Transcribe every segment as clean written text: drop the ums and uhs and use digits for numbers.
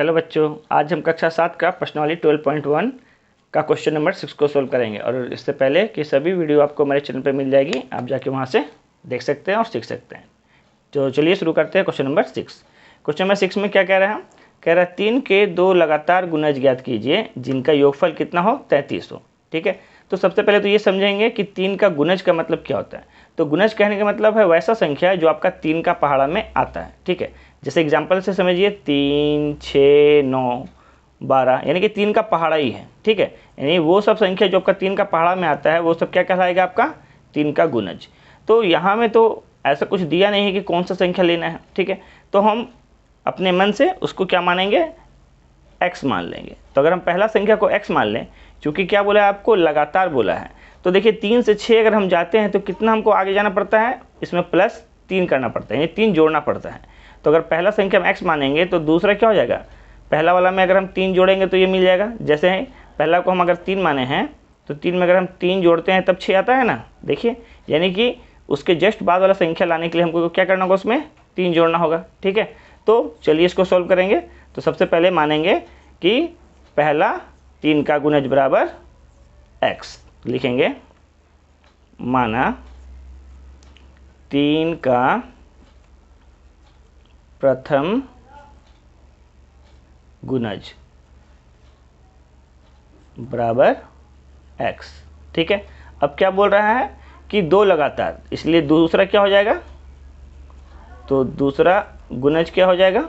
Hello बच्चों, आज हम कक्षा 7 का प्रश्नावली 12.1 का क्वेश्चन नंबर 6 को सोल्व करेंगे। और इससे पहले कि सभी वीडियो आपको हमारे चैनल पर मिल जाएगी, आप जाके वहाँ से देख सकते हैं और सीख सकते हैं। तो चलिए शुरू करते हैं क्वेश्चन नंबर 6। क्वेश्चन नंबर 6 में क्या कह रहा है? कह रहा है 3 के 2 लगातार गुणज ज्ञात कीजिए जिनका योगफल कितना हो, 33 हो। ठीक है, तो सबसे पहले तो ये समझेंगे कि 3 का गुणज का मतलब क्या होता है। तो गुणज कहने का मतलब है वैसा संख्या जो आपका 3 का पहाड़ा में आता है। ठीक है, जैसे एग्जाम्पल से समझिए 3, 6, 9, 12, यानी कि 3 का पहाड़ा ही है। ठीक है, यानी वो सब संख्या जो आपका 3 का पहाड़ा में आता है वो सब क्या कहलाएगा, आपका 3 का गुणज। तो यहाँ में तो ऐसा कुछ दिया नहीं है कि कौन सा संख्या लेना है। ठीक है, तो हम अपने मन से उसको क्या मानेंगे, x मान लेंगे। तो अगर हम पहला संख्या को x मान लें, क्योंकि क्या बोला है आपको, लगातार बोला है। तो देखिए 3 से 6 अगर हम जाते हैं तो कितना हमको आगे जाना पड़ता है, इसमें +3 करना पड़ता है, यानी 3 जोड़ना पड़ता है। तो अगर पहला संख्या हम x मानेंगे तो दूसरा क्या हो जाएगा, पहला वाला में अगर हम 3 जोड़ेंगे तो ये मिल जाएगा। जैसे पहला को हम अगर 3 माने हैं तो 3 में अगर हम 3 जोड़ते हैं तब 6 आता है ना। देखिए, यानी कि उसके जस्ट बाद वाला संख्या लाने के लिए हमको क्या करना होगा, उसमें 3 जोड़ना होगा। ठीक है, तो चलिए इसको सॉल्व करेंगे। तो सबसे पहले मानेंगे कि पहला 3 का गुणज बराबर x, लिखेंगे माना 3 का प्रथम गुणज बराबर x। ठीक है, अब क्या बोल रहा है कि 2 लगातार, इसलिए दूसरा क्या हो जाएगा, तो दूसरा गुणज क्या हो जाएगा,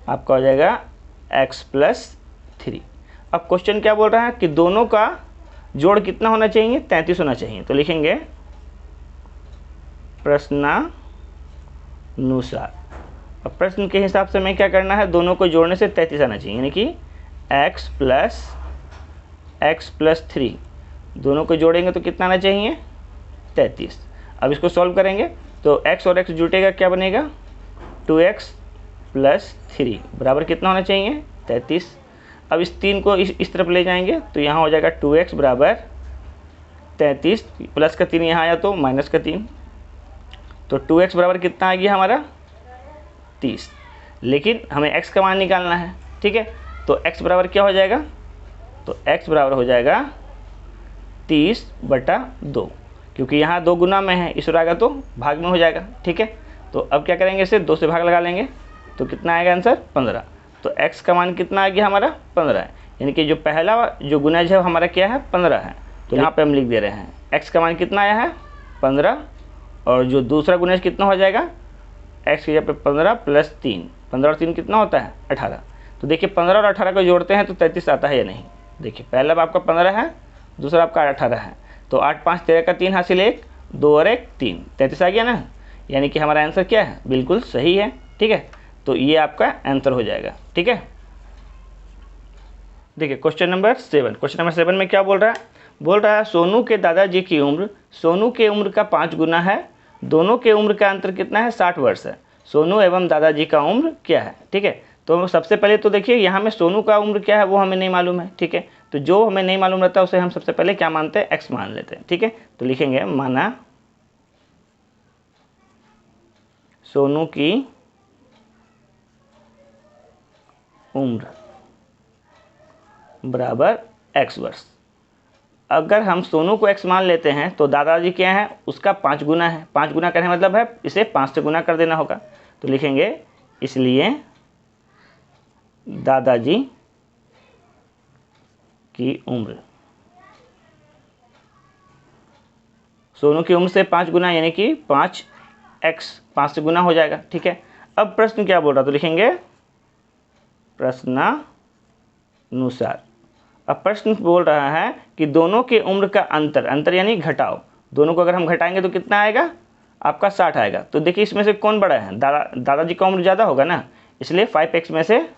आपका हो जाएगा x+3। अब क्वेश्चन क्या बोल रहा है कि दोनों का जोड़ कितना होना चाहिए, 33 होना चाहिए। तो लिखेंगे प्रश्नानुसार। अब प्रश्न के हिसाब से हमें क्या करना है, दोनों को जोड़ने से 33 आना चाहिए, यानी कि x+3 दोनों को जोड़ेंगे तो कितना आना चाहिए, 33। अब इसको सॉल्व करेंगे तो x और x जुटेगा, क्या बनेगा, 2x+3 बराबर कितना होना चाहिए, 33। अब इस 3 को इस तरफ ले जाएंगे तो यहाँ हो जाएगा 2x बराबर 33, प्लस का 3 यहाँ आया तो माइनस का 3, तो 2x बराबर कितना आ गया हमारा, 30। लेकिन हमें x का मान निकालना है। ठीक है, तो x बराबर क्या हो जाएगा, तो x बराबर हो जाएगा 30/2, क्योंकि यहाँ 2 गुना में है, इस आएगा तो भाग में हो जाएगा। ठीक है, तो अब क्या करेंगे, इसे 2 से भाग लगा लेंगे तो कितना आएगा आंसर, 15। तो x का मान कितना आ गया हमारा, 15 है, यानी कि जो पहला जो गुणज है हमारा क्या है, 15 है। तो यहाँ पे हम लिख दे रहे हैं x का मान कितना आया है, 15, और जो दूसरा गुणज कितना हो जाएगा, x की जगह पे 15 + 3, 15 और 3 कितना होता है, 18। तो देखिए 15 और 18 को जोड़ते हैं तो 33 आता है या नहीं। देखिए पहला आपका 15 है, दूसरा आपका 18 है, तो 8 5 13 का 3 हासिल 1, 2 और 1 3, 33 आ गया ना। यानी कि हमारा आंसर क्या है, बिल्कुल सही है। ठीक है, तो ये आपका आंसर हो जाएगा। ठीक है, देखिए क्वेश्चन नंबर 7। क्वेश्चन नंबर 7 में क्या बोल रहा है, सोनू के दादाजी की उम्र सोनू के उम्र का 5 गुना है, दोनों के उम्र का अंतर कितना है, 60 वर्ष है। सोनू एवं दादाजी का उम्र क्या है। ठीक है, तो सबसे पहले तो देखिए यहाँ में सोनू का उम्र क्या है वो हमें नहीं मालूम है। ठीक है, तो जो हमें नहीं मालूम रहता है उसे हम सबसे पहले क्या मानते हैं, x मान लेते हैं। ठीक है, तो लिखेंगे माना सोनू की उम्र बराबर x वर्ष। अगर हम सोनू को x मान लेते हैं तो दादाजी क्या है, उसका 5 गुना है। 5 गुना करने का मतलब है इसे 5 से गुना कर देना होगा। तो लिखेंगे इसलिए दादाजी की उम्र, सोनू की उम्र से 5 गुना, यानी कि 5x, 5 से गुना हो जाएगा। ठीक है, अब प्रश्न क्या बोल रहा, तो लिखेंगे प्रश्नानुसार। अब प्रश्न बोल रहा है कि दोनों के उम्र का अंतर यानी घटाव, दोनों को अगर हम घटाएंगे तो कितना आएगा, आपका 60 आएगा। तो देखिए इसमें से कौन बड़ा है, दादाजी का उम्र ज़्यादा होगा ना, इसलिए 5x में से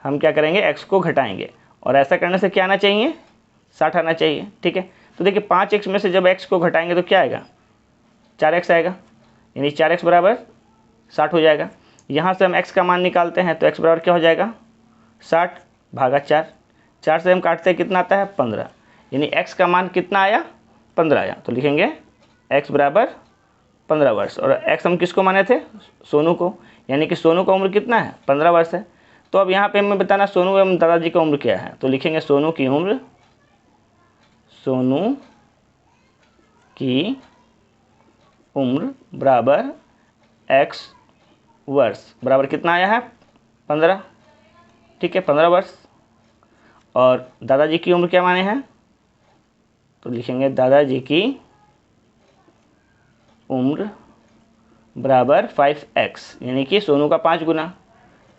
हम क्या करेंगे, x को घटाएंगे, और ऐसा करने से क्या आना चाहिए, 60 आना चाहिए। ठीक है, तो देखिए 5x में से जब x को घटाएंगे तो क्या आएगा, 4x आएगा, यानी 4x बराबर 60 हो जाएगा। यहाँ से हम x का मान निकालते हैं तो x बराबर क्या हो जाएगा, 60/4। 4 से हम काटते हैं कितना आता है, 15, यानी x का मान कितना आया, 15 आया। तो लिखेंगे x बराबर 15 वर्ष, और x हम किसको माने थे, सोनू को, यानी कि सोनू का उम्र कितना है, 15 वर्ष है। तो अब यहाँ पे हमें बताना सोनू एवं दादाजी का उम्र क्या है। तो लिखेंगे सोनू की उम्र बराबर x वर्ष, बराबर कितना आया है, 15। ठीक है, 15 वर्ष। और दादाजी की उम्र क्या माने हैं, तो लिखेंगे दादाजी की उम्र बराबर 5x, यानी कि सोनू का 5 गुना।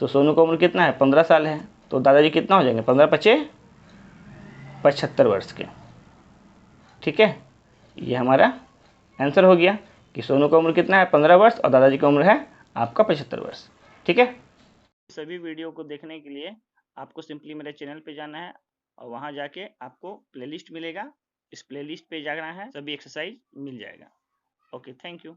तो सोनू का उम्र कितना है, 15 साल है। तो दादाजी कितना हो जाएंगे, 15 पचे 75 वर्ष के। ठीक है, ये हमारा आंसर हो गया कि सोनू का उम्र कितना है, 15 वर्ष, और दादाजी की उम्र है आपका 75 वर्ष। ठीक है, सभी वीडियो को देखने के लिए आपको सिंपली मेरे चैनल पे जाना है और वहां जाके आपको प्लेलिस्ट मिलेगा। इस प्लेलिस्ट पे जाना है, सभी एक्सरसाइज मिल जाएगा। Okay, thank you.